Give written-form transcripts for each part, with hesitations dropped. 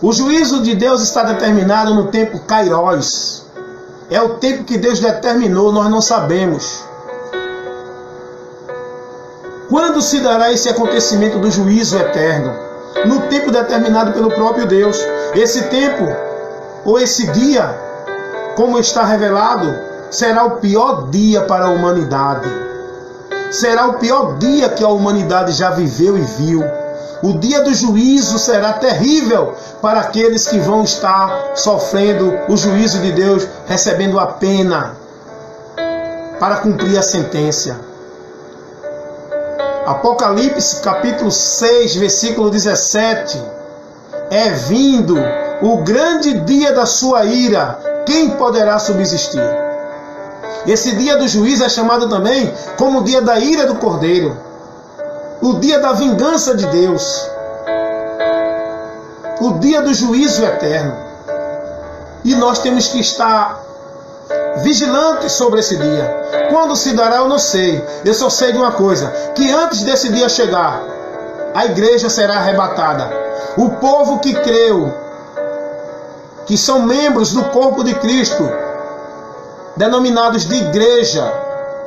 O juízo de Deus está determinado no tempo Kairos. É o tempo que Deus determinou, nós não sabemos. Quando se dará esse acontecimento do juízo eterno? No tempo determinado pelo próprio Deus. Esse tempo, ou esse dia, como está revelado, será o pior dia para a humanidade. Será o pior dia que a humanidade já viveu e viu. O dia do juízo será terrível para aqueles que vão estar sofrendo o juízo de Deus, recebendo a pena para cumprir a sentença. Apocalipse capítulo 6, versículo 17. É vindo o grande dia da sua ira, quem poderá subsistir? Esse dia do juízo é chamado também como o dia da ira do Cordeiro, o dia da vingança de Deus, o dia do juízo eterno. E nós temos que estar vigilantes sobre esse dia. Quando se dará, eu não sei. Eu só sei de uma coisa, que antes desse dia chegar, a igreja será arrebatada. O povo que creu, que são membros do corpo de Cristo, denominados de igreja,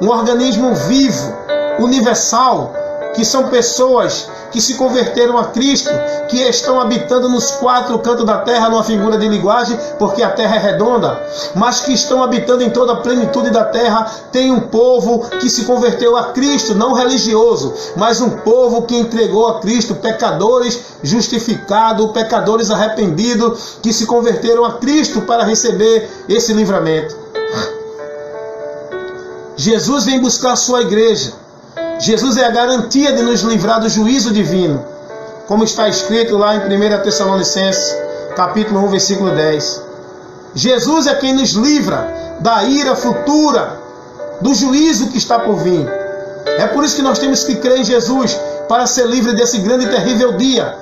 um organismo vivo, universal, que são pessoas que se converteram a Cristo, que estão habitando nos quatro cantos da terra, numa figura de linguagem, porque a terra é redonda, mas que estão habitando em toda a plenitude da terra. Tem um povo que se converteu a Cristo, não religioso, mas um povo que entregou a Cristo, pecadores justificados, pecadores arrependidos, que se converteram a Cristo para receber esse livramento. Jesus vem buscar a sua igreja. Jesus é a garantia de nos livrar do juízo divino, como está escrito lá em 1 Tessalonicenses, capítulo 1, versículo 10. Jesus é quem nos livra da ira futura, do juízo que está por vir. É por isso que nós temos que crer em Jesus, para ser livre desse grande e terrível dia.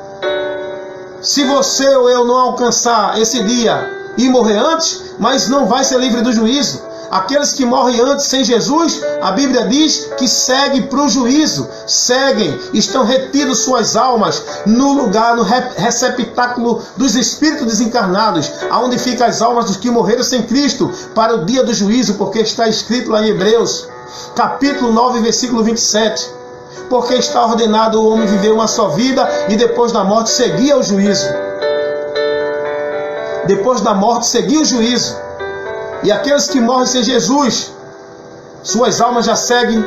Se você ou eu não alcançar esse dia e morrer antes, mas não vai ser livre do juízo. Aqueles que morrem antes sem Jesus, a Bíblia diz que seguem para o juízo, seguem, estão retidos suas almas no lugar, no receptáculo dos espíritos desencarnados, aonde ficam as almas dos que morreram sem Cristo, para o dia do juízo, porque está escrito lá em Hebreus, capítulo 9, versículo 27, porque está ordenado o homem viver uma só vida e depois da morte seguir ao juízo. Depois da morte seguir o juízo. E aqueles que morrem sem Jesus, suas almas já seguem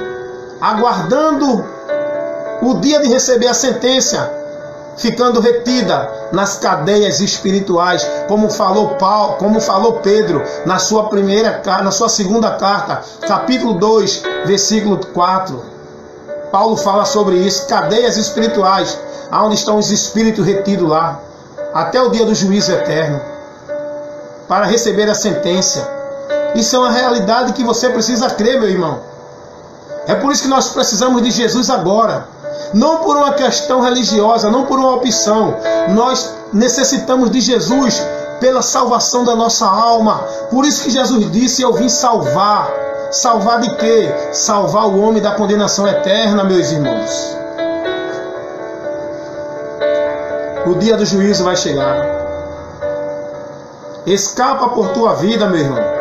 aguardando o dia de receber a sentença, ficando retida nas cadeias espirituais, como falou Pedro na sua segunda carta, capítulo 2, versículo 4. Paulo fala sobre isso, cadeias espirituais, onde estão os espíritos retidos lá, até o dia do juízo eterno, para receber a sentença. Isso é uma realidade que você precisa crer, meu irmão. É por isso que nós precisamos de Jesus agora. Não por uma questão religiosa, não por uma opção. Nós necessitamos de Jesus pela salvação da nossa alma. Por isso que Jesus disse, eu vim salvar. Salvar de quê? Salvar o homem da condenação eterna, meus irmãos. O dia do juízo vai chegar. Escapa por tua vida, meu irmão.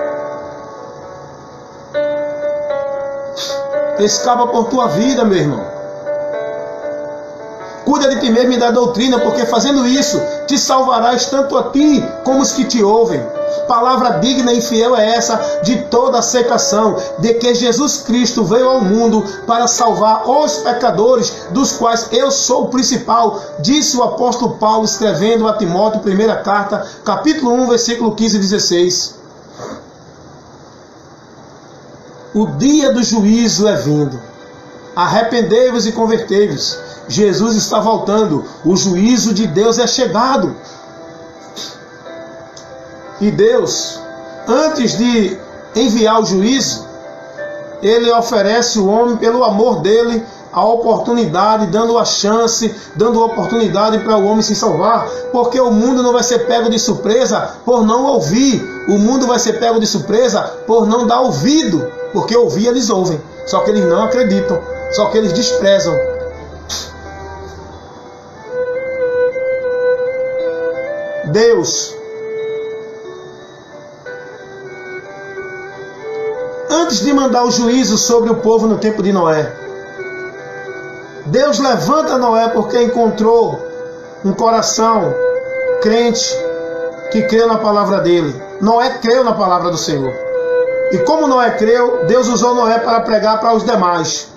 Escapa por tua vida, meu irmão. Cuida de ti mesmo e da doutrina, porque fazendo isso, te salvarás tanto a ti como os que te ouvem. Palavra digna e fiel é essa de toda aceitação, de que Jesus Cristo veio ao mundo para salvar os pecadores, dos quais eu sou o principal, disse o apóstolo Paulo, escrevendo a Timóteo, primeira carta, capítulo 1, versículo 15 e 16. O dia do juízo é vindo. Arrependei-vos e convertei-vos. Jesus está voltando. O juízo de Deus é chegado. E Deus, antes de enviar o juízo, Ele oferece o homem, pelo amor dele, a oportunidade, dando a chance, dando a oportunidade para o homem se salvar, porque o mundo não vai ser pego de surpresa por não ouvir. O mundo vai ser pego de surpresa por não dar ouvido, porque ouvir eles ouvem, só que eles não acreditam, só que eles desprezam. Deus, antes de mandar o juízo sobre o povo no tempo de Noé, Deus levanta Noé porque encontrou um coração crente que creu na palavra dele. Noé creu na palavra do Senhor. E como Noé creu, Deus usou Noé para pregar para os demais.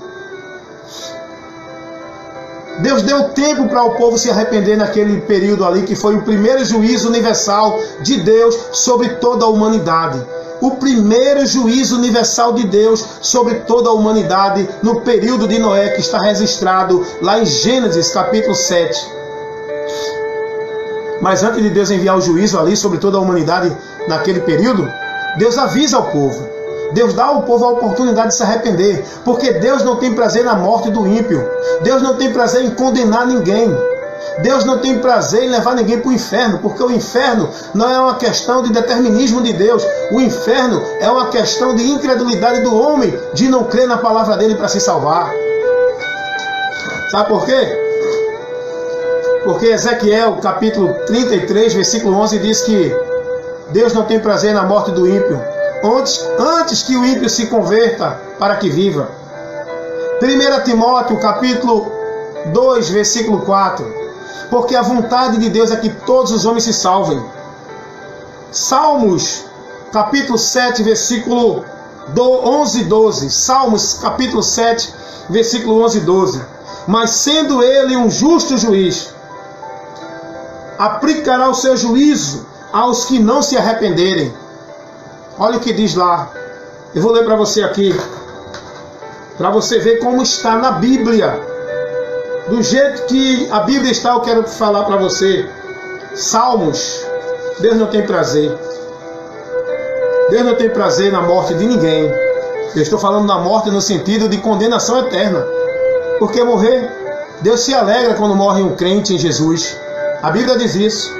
Deus deu tempo para o povo se arrepender naquele período ali, que foi o primeiro juízo universal de Deus sobre toda a humanidade. O primeiro juízo universal de Deus sobre toda a humanidade no período de Noé, que está registrado lá em Gênesis capítulo 7. Mas antes de Deus enviar o juízo ali sobre toda a humanidade naquele período, Deus avisa ao povo. Deus dá ao povo a oportunidade de se arrepender, porque Deus não tem prazer na morte do ímpio. Deus não tem prazer em condenar ninguém. Deus não tem prazer em levar ninguém para o inferno, porque o inferno não é uma questão de determinismo de Deus. O inferno é uma questão de incredulidade do homem, de não crer na palavra dele para se salvar. Sabe por quê? Porque Ezequiel, capítulo 33, versículo 11, diz que Deus não tem prazer na morte do ímpio, antes que o ímpio se converta para que viva. 1 Timóteo, capítulo 2, versículo 4. Porque a vontade de Deus é que todos os homens se salvem. Salmos, capítulo 7, versículo 11 e 12. Salmos, capítulo 7, versículo 11 e 12. Mas sendo ele um justo juiz, aplicará o seu juízo aos que não se arrependerem. Olha o que diz lá. Eu vou ler para você aqui, para você ver como está na Bíblia. Do jeito que a Bíblia está, eu quero falar para você. Salmos. Deus não tem prazer. Deus não tem prazer na morte de ninguém. Eu estou falando da morte no sentido de condenação eterna. Porque morrer, Deus se alegra quando morre um crente em Jesus. A Bíblia diz isso.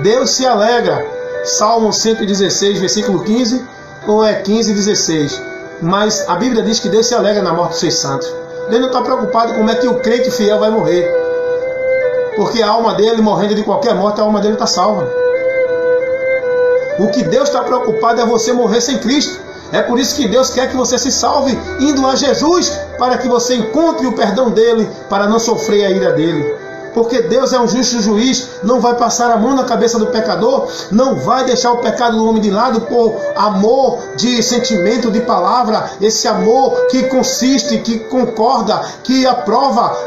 Deus se alegra. Salmo 116, versículo 15, ou é 15, 16. Mas a Bíblia diz que Deus se alegra na morte dos seus santos. Deus não está preocupado com como é que o crente fiel vai morrer. Porque a alma dele, morrendo de qualquer morte, a alma dele está salva. O que Deus está preocupado é você morrer sem Cristo. É por isso que Deus quer que você se salve indo a Jesus, para que você encontre o perdão dele, para não sofrer a ira dele. Porque Deus é um justo juiz, não vai passar a mão na cabeça do pecador, não vai deixar o pecado do homem de lado por amor de sentimento, de palavra, esse amor que consiste, que concorda, que aprova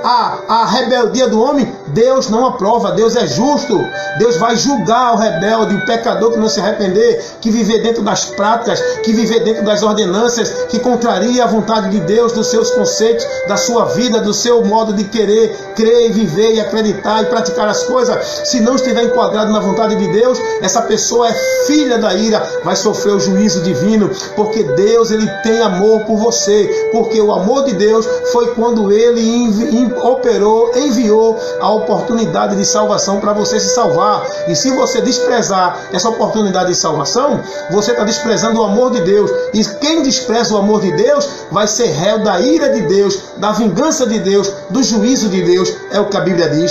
a rebeldia do homem. Deus não aprova, Deus é justo. Deus vai julgar o rebelde, o pecador que não se arrepender, que viver dentro das práticas, que viver dentro das ordenâncias, que contraria a vontade de Deus, dos seus conceitos, da sua vida, do seu modo de querer, crer e viver e acreditar e praticar as coisas. Se não estiver enquadrado na vontade de Deus, essa pessoa é filha da ira, vai sofrer o juízo divino, porque Deus, ele tem amor por você, porque o amor de Deus foi quando ele enviou a oportunidade de salvação para você se salvar. E se você desprezar essa oportunidade de salvação, você está desprezando o amor de Deus. E quem despreza o amor de Deus vai ser réu da ira de Deus, da vingança de Deus, do juízo de Deus. É o que a Bíblia diz.